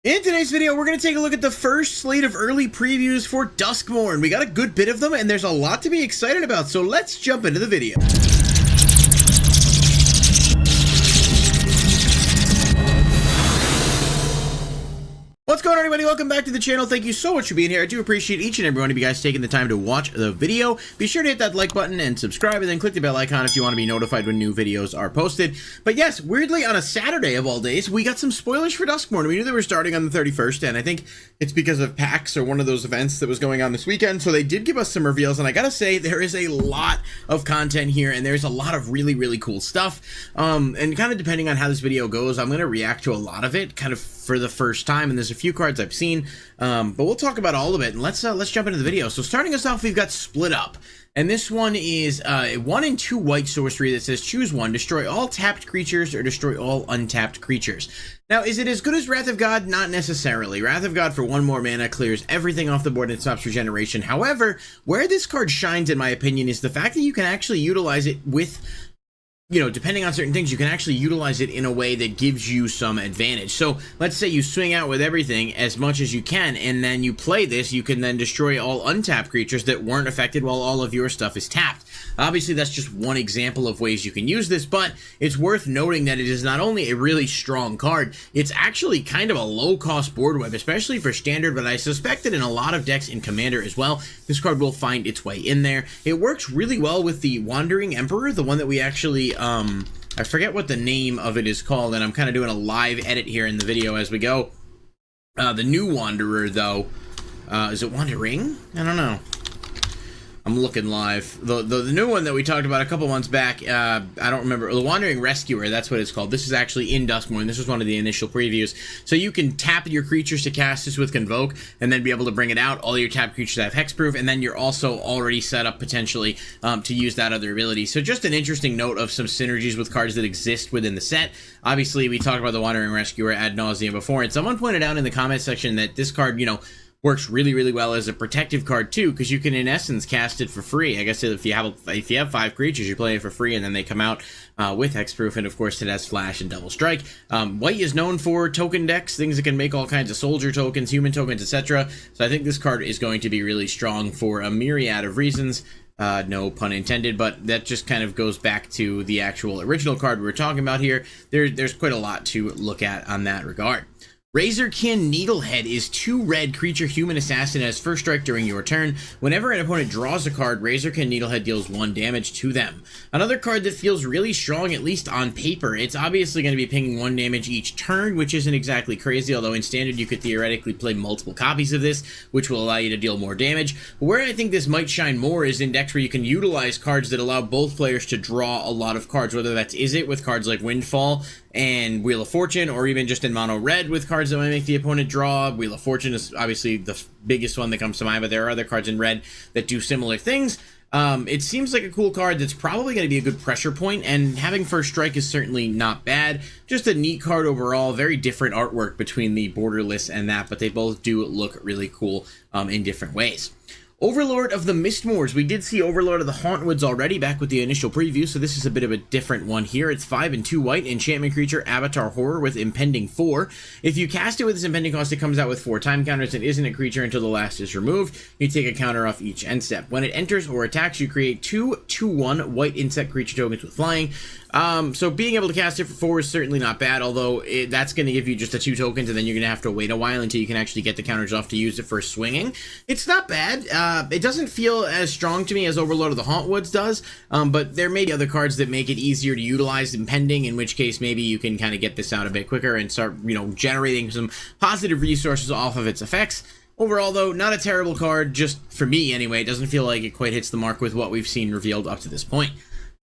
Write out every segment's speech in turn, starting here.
In today's video, we're going to take a look at the first slate of early previews for Duskmourn. We got a good bit of them, and there's a lot to be excited about, so let's jump into the video. What's going on, everybody? Welcome back to the channel. Thank you so much for being here. I do appreciate each and every one of you guys taking the time to watch the video. Be sure to hit that like button and subscribe, and then click the bell icon if you want to be notified when new videos are posted. But yes, weirdly, on a Saturday of all days, we got some spoilers for Duskmourn. We knew they were starting on the 31st, and I think it's because of PAX or one of those events that was going on this weekend, so they did give us some reveals, and I gotta say, there is a lot of content here, and there's a lot of really cool stuff. And kind of depending on how this video goes, I'm going to react to a lot of it, kind of for the first time, and there's a few cards I've seen, but we'll talk about all of it, and let's jump into the video. So starting us off, we've got Split Up, and this one is 1 and 2 white sorcery that says choose one, destroy all tapped creatures or destroy all untapped creatures. Now, is it as good as Wrath of God? Not necessarily. Wrath of God for 1 more mana clears everything off the board and stops regeneration. However, where this card shines, in my opinion, is the fact that you can actually utilize it with, you know, depending on certain things, you can actually utilize it in a way that gives you some advantage. So let's say you swing out with everything as much as you can, and then you play this, you can then destroy all untapped creatures that weren't affected while all of your stuff is tapped. Obviously, that's just one example of ways you can use this, but it's worth noting that it is not only a really strong card, it's actually kind of a low-cost board wipe, especially for Standard, but I suspect that in a lot of decks in Commander as well, this card will find its way in there. It works really well with the Wandering Emperor, the one that we actually, I forget what the name of it is called, and I'm kind of doing a live edit here in the video as we go. The new Wanderer, though, is it Wandering? I don't know. I'm looking live. The new one that we talked about a couple months back, I don't remember. The Wandering Rescuer, that's what it's called. This is actually in Duskmourn. This was one of the initial previews. So you can tap your creatures to cast this with Convoke, and then be able to bring it out. All your tapped creatures have hexproof, and then you're also already set up potentially to use that other ability. So just an interesting note of some synergies with cards that exist within the set. Obviously, we talked about the Wandering Rescuer ad nauseum before, and someone pointed out in the comment section that this card, you know, works really well as a protective card too, because you can in essence cast it for free. I guess if you have 5 creatures, you play it for free, and then they come out with hexproof, and of course it has flash and double strike. White is known for token decks, things that can make all kinds of soldier tokens, human tokens, etc. So I think this card is going to be really strong for a myriad of reasons. No pun intended, but that just kind of goes back to the actual original card we were talking about here. There's quite a lot to look at on that regard. Razorkin Needlehead is 2 red creature human assassin, has first strike during your turn. Whenever an opponent draws a card, Razorkin Needlehead deals 1 damage to them. Another card that feels really strong, at least on paper. It's obviously going to be pinging 1 damage each turn, which isn't exactly crazy, although in Standard you could theoretically play multiple copies of this, which will allow you to deal more damage. But where I think this might shine more is in decks where you can utilize cards that allow both players to draw a lot of cards, whether that's Izzet with cards like Windfall and Wheel of Fortune, or even just in mono red with cards that might make the opponent draw. Wheel of Fortune is obviously the biggest one that comes to mind, but there are other cards in red that do similar things. It seems like a cool card that's probably going to be a good pressure point, and having first strike is certainly not bad. Just a neat card overall. Very different artwork between the borderless and that, but they both do look really cool in different ways. Overlord of the Mistmoors. We did see Overlord of the Hauntwoods already back with the initial preview, so this is a bit of a different one here. It's 5 and 2 white, enchantment creature, Avatar Horror with Impending 4. If you cast it with its Impending cost, it comes out with 4 time counters and isn't a creature until the last is removed. You take a counter off each end step. When it enters or attacks, you create 2 2/1 white insect creature tokens with flying. So being able to cast it for 4 is certainly not bad, although that's going to give you just the 2 tokens, and then you're going to have to wait a while until you can actually get the counters off to use it for swinging. It's not bad. It doesn't feel as strong to me as Overlord of the Hauntwoods does, but there may be other cards that make it easier to utilize Impending, in which case maybe you can kind of get this out a bit quicker and start, you know, generating some positive resources off of its effects. Overall, though, not a terrible card, just for me anyway. It doesn't feel like it quite hits the mark with what we've seen revealed up to this point.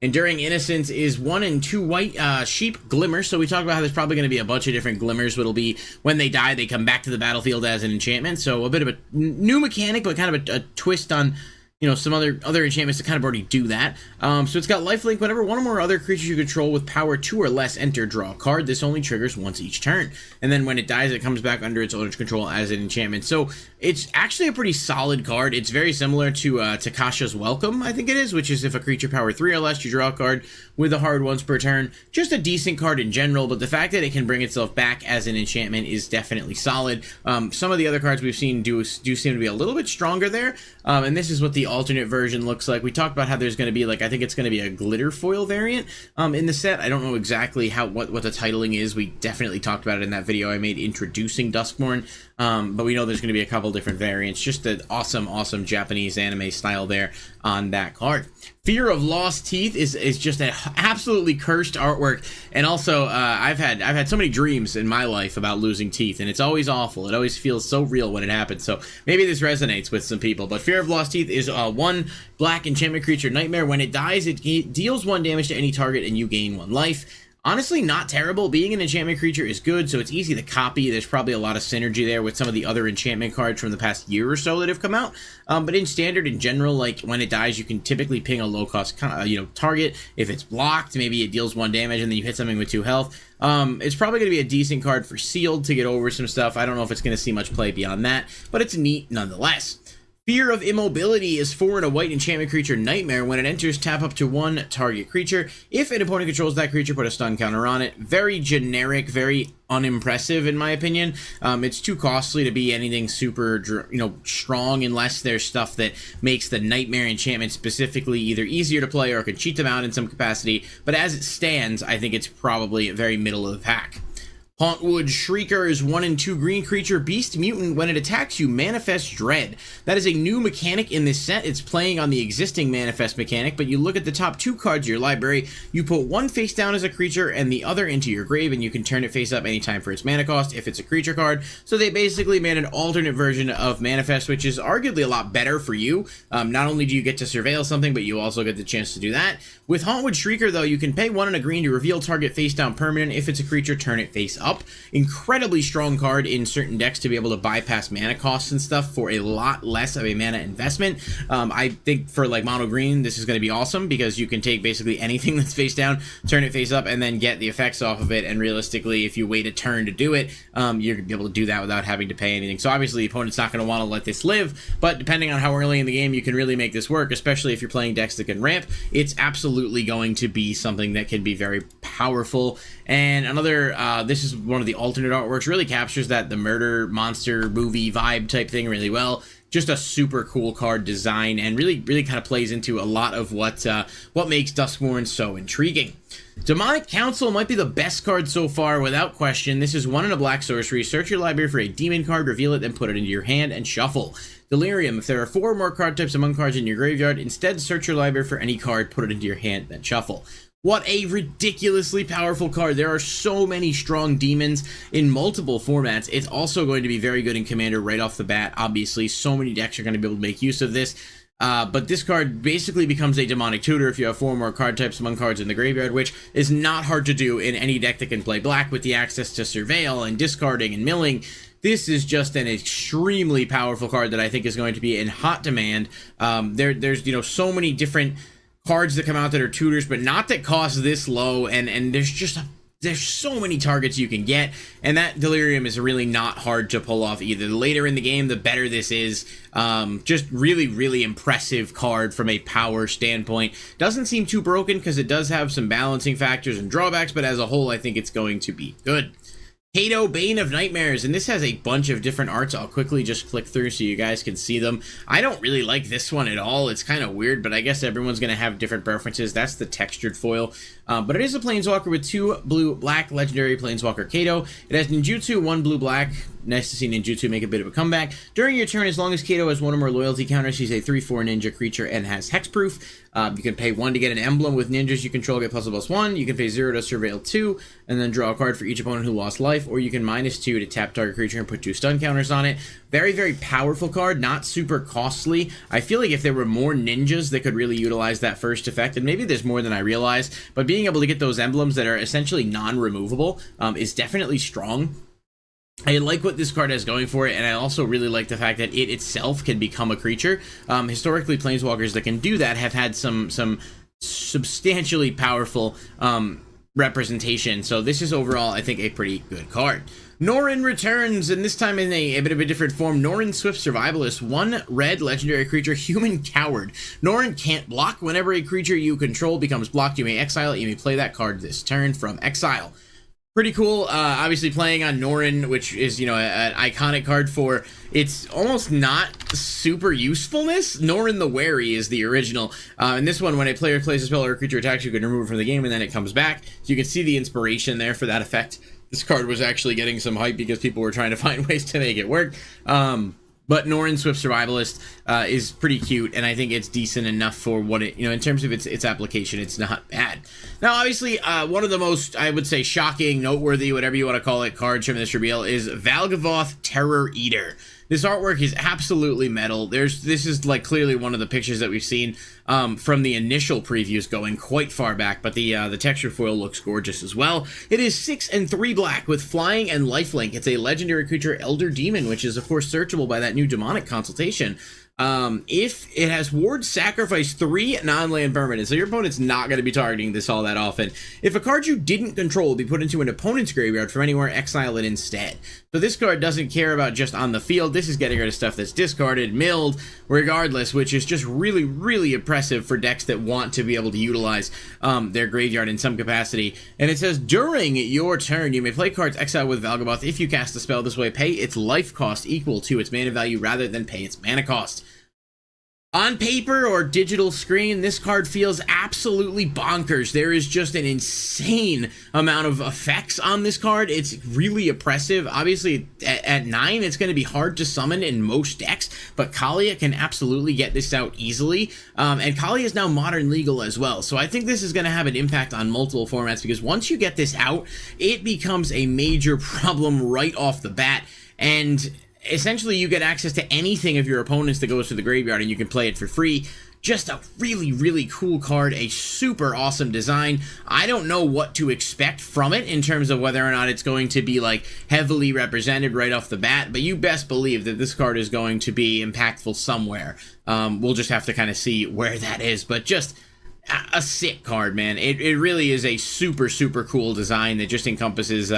Enduring Innocence is 1 and 2 white sheep glimmer. So we talked about how there's probably going to be a bunch of different glimmers. It'll be when they die, they come back to the battlefield as an enchantment. So a bit of a new mechanic, but kind of a twist on, you know, some other enchantments that kind of already do that. So it's got lifelink. Whenever one or more other creatures you control with power 2 or less enter, draw a card. This only triggers once each turn, and then when it dies, it comes back under its owner's control as an enchantment. So it's actually a pretty solid card. It's very similar to Takasha's Welcome, I think it is, which is if a creature power 3 or less, you draw a card with a hard once per turn. Just a decent card in general, but the fact that it can bring itself back as an enchantment is definitely solid. Some of the other cards we've seen do seem to be a little bit stronger there, and this is what the alternate version looks like. We talked about how there's going to be, like, I think it's going to be a glitter foil variant in the set. I don't know exactly what the titling is. We definitely talked about it in that video I made introducing Duskmourn, but we know there's going to be a couple different variants. Just an awesome Japanese anime style there on that card. Fear of Lost Teeth is just an absolutely cursed artwork, and also I've had so many dreams in my life about losing teeth, and it's always awful. It always feels so real when it happens, so maybe this resonates with some people. But Fear of Lost Teeth is 1 black enchantment creature nightmare. When it dies, it deals 1 damage to any target, and you gain 1 life. Honestly, not terrible. Being an enchantment creature is good, so it's easy to copy. There's probably a lot of synergy there with some of the other enchantment cards from the past year or so that have come out. But in standard, in general, like, when it dies, you can typically ping a low-cost target. If it's blocked, maybe it deals 1 damage, and then you hit something with 2 health. It's probably going to be a decent card for sealed to get over some stuff. I don't know if it's going to see much play beyond that, but it's neat nonetheless. Fear of Immobility is 4 and a white enchantment creature nightmare. When it enters, tap up to 1 target creature. If an opponent controls that creature, put a stun counter on it. Very generic, very unimpressive in my opinion. It's too costly to be anything super, strong, unless there's stuff that makes the nightmare enchantment specifically either easier to play or can cheat them out in some capacity. But as it stands, I think it's probably very middle of the pack. Hauntwood Shrieker is 1 and 2 green creature, beast mutant. When it attacks you, manifest dread. That is a new mechanic in this set. It's playing on the existing manifest mechanic, but you look at the top 2 cards of your library, you put 1 face down as a creature and the other into your grave, and you can turn it face up anytime for its mana cost if it's a creature card. So they basically made an alternate version of manifest, which is arguably a lot better for you. Not only do you get to surveil something, but you also get the chance to do that. With Hauntwood Shrieker, though, you can pay 1 and a green to reveal target face down permanent. If it's a creature, turn it face up. Incredibly strong card in certain decks to be able to bypass mana costs and stuff for a lot less of a mana investment. I think for like mono green, this is going to be awesome because you can take basically anything that's face down, turn it face up, and then get the effects off of it. And realistically, if you wait a turn to do it, you're going to be able to do that without having to pay anything. So obviously, the opponent's not going to want to let this live, but depending on how early in the game you can really make this work, especially if you're playing decks that can ramp, it's absolutely going to be something that can be very powerful. And another, this is one of the alternate artworks, really captures that the murder monster movie vibe type thing really well. Just a super cool card design, and really kind of plays into a lot of what makes Duskmourn so intriguing. Demonic Council might be the best card so far, without question. This is 1 and a black sorcery. Search your library for a demon card, reveal it, then put it into your hand and shuffle. Delirium. If there are 4 or more card types among cards in your graveyard, instead search your library for any card, put it into your hand, then shuffle. What a ridiculously powerful card. There are so many strong demons in multiple formats. It's also going to be very good in Commander right off the bat. Obviously, so many decks are going to be able to make use of this. But this card basically becomes a demonic tutor if you have 4 or more card types among cards in the graveyard, which is not hard to do in any deck that can play black with the access to surveil and discarding and milling. This is just an extremely powerful card that I think is going to be in hot demand. There's so many different cards that come out that are tutors, but not that cost this low, and there's so many targets you can get, and that Delirium is really not hard to pull off either. The later in the game, the better this is. Just really impressive card from a power standpoint. Doesn't seem too broken because it does have some balancing factors and drawbacks, but as a whole, I think it's going to be good. Kato, Bane of Nightmares, and this has a bunch of different arts. I'll quickly just click through so you guys can see them. I don't really like this one at all. It's kind of weird, but I guess everyone's going to have different preferences. That's the textured foil. But it is a Planeswalker with 2 blue-black legendary Planeswalker Kato. It has Ninjutsu, 1 blue-black. Nice to see Ninjutsu make a bit of a comeback. During your turn, as long as Kato has 1 or more loyalty counters, she's a 3/4 ninja creature and has hexproof. You can pay 1 to get an emblem with ninjas you control, get ++1. You can pay 0 to surveil 2, and then draw a card for each opponent who lost life, or you can -2 to tap target creature and put 2 stun counters on it. Very powerful card, not super costly. I feel like if there were more ninjas that could really utilize that first effect, and maybe there's more than I realize, but being able to get those emblems that are essentially non-removable is definitely strong. I like what this card has going for it, and I also really like the fact that it itself can become a creature. Historically, planeswalkers that can do that have had some substantially powerful representation, so this is overall, I think, a pretty good card. Norrin returns, and this time in a bit of a different form. Norrin Swift Survivalist, 1 red legendary creature, human coward. Norrin can't block. Whenever a creature you control becomes blocked, you may exile it. You may play that card this turn from exile. Pretty cool. Obviously playing on Norrin, which is, you know, an iconic card for it's almost not super usefulness. Norrin the Wary is the original. And this one, when a player plays a spell or a creature attacks, you can remove it from the game and then it comes back. So you can see the inspiration there for that effect. This card was actually getting some hype because people were trying to find ways to make it work. But Norrin Swift Survivalist is pretty cute, and I think it's decent enough for what it, you know, in terms of its application, it's not bad. Now, obviously, one of the most, I would say, shocking, noteworthy, whatever you want to call it, cards from this reveal is Valgavoth Terror Eater. This artwork is absolutely metal. This is like clearly one of the pictures that we've seen from the initial previews going quite far back, but the texture foil looks gorgeous as well. It is 6 and 3 black with flying and lifelink. It's a legendary creature, Elder Demon, which is of course searchable by that new demonic consultation. If it has ward, sacrifice 3 non-land permanents, so your opponent's not going to be targeting this all that often. If a card you didn't control will be put into an opponent's graveyard from anywhere, exile it instead. So this card doesn't care about just on the field. This is getting rid of stuff that's discarded, milled, regardless, which is just really, really impressive for decks that want to be able to utilize their graveyard in some capacity. And it says, during your turn, you may play cards exile with Valgavoth. If you cast a spell this way, pay its life cost equal to its mana value rather than pay its mana cost. On paper or digital screen, this card feels absolutely bonkers. There is just an insane amount of effects on this card. It's really oppressive. Obviously, at 9, it's going to be hard to summon in most decks, but Kaalia can absolutely get this out easily. And Kaalia is now modern legal as well, so I think this is going to have an impact on multiple formats, because once you get this out, it becomes a major problem right off the bat, and essentially you get access to anything of your opponent's that goes to the graveyard and you can play it for free. Just a really, really cool card, a super awesome design. I don't know what to expect from it in terms of whether or not it's going to be like heavily represented right off the bat, but you best believe that this card is going to be impactful somewhere. We'll just have to kind of see where that is, but just a sick card, man. It really is a super, super cool design that just encompasses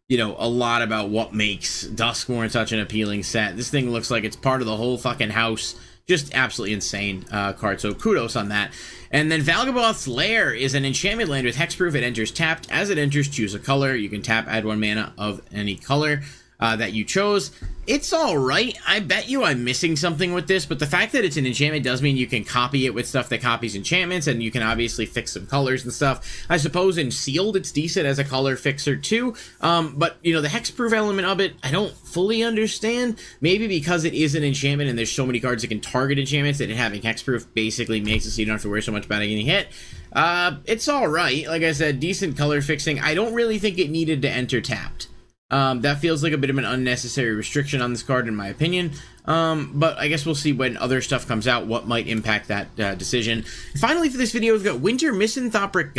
you know, a lot about what makes Duskmourn such an appealing set. This thing looks like it's part of the whole fucking house. Just absolutely insane card, so kudos on that. And then Valgavoth's Lair is an enchantment land with hexproof. It enters tapped. As it enters, choose a color. You can tap, add 1 mana of any color that you chose. It's alright. I bet you I'm missing something with this, but the fact that it's an enchantment does mean you can copy it with stuff that copies enchantments, and you can obviously fix some colors and stuff. I suppose in sealed it's decent as a color fixer too, but you know, the hexproof element of it I don't fully understand. Maybe because it is an enchantment and there's so many cards that can target enchantments that it having hexproof basically makes it so you don't have to worry so much about getting hit. It's alright. Like I said, decent color fixing. I don't really think it needed to enter tapped. That feels like a bit of an unnecessary restriction on this card, in my opinion. But I guess we'll see when other stuff comes out what might impact that decision. And finally, for this video, we've got Winter Misanthropic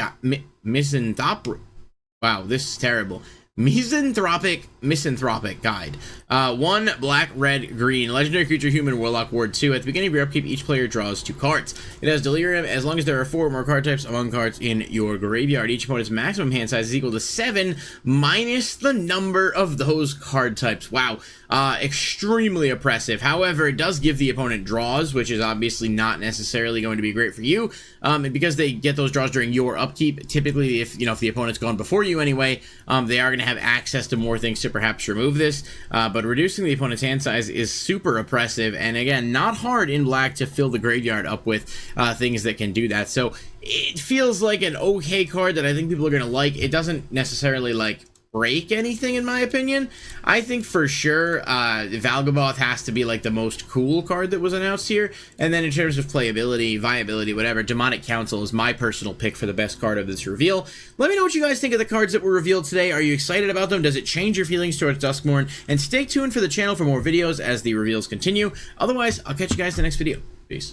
Wow, this is terrible. Misanthropic Guide. 1 black, red, green. Legendary creature, human, warlock, ward 2. At the beginning of your upkeep, each player draws 2 cards. It has Delirium as long as there are 4 or more card types among cards in your graveyard. Each opponent's maximum hand size is equal to 7 minus the number of those card types. Wow. Extremely oppressive. However, it does give the opponent draws, which is obviously not necessarily going to be great for you. And because they get those draws during your upkeep, typically if the opponent's gone before you anyway, they are going to have access to more things to perhaps remove this. But reducing the opponent's hand size is super oppressive, and again, not hard in black to fill the graveyard up with things that can do that. So it feels like an okay card that I think people are going to like. It doesn't necessarily like break anything, in my opinion. I think for sure Valgavoth has to be like the most cool card that was announced here, and then in terms of playability, viability, whatever, Demonic Council is my personal pick for the best card of this reveal. Let me know what you guys think of the cards that were revealed today. Are you excited about them? Does it change your feelings towards Duskmourn? And stay tuned for the channel for more videos as the reveals continue. Otherwise, I'll catch you guys in the next video. Peace.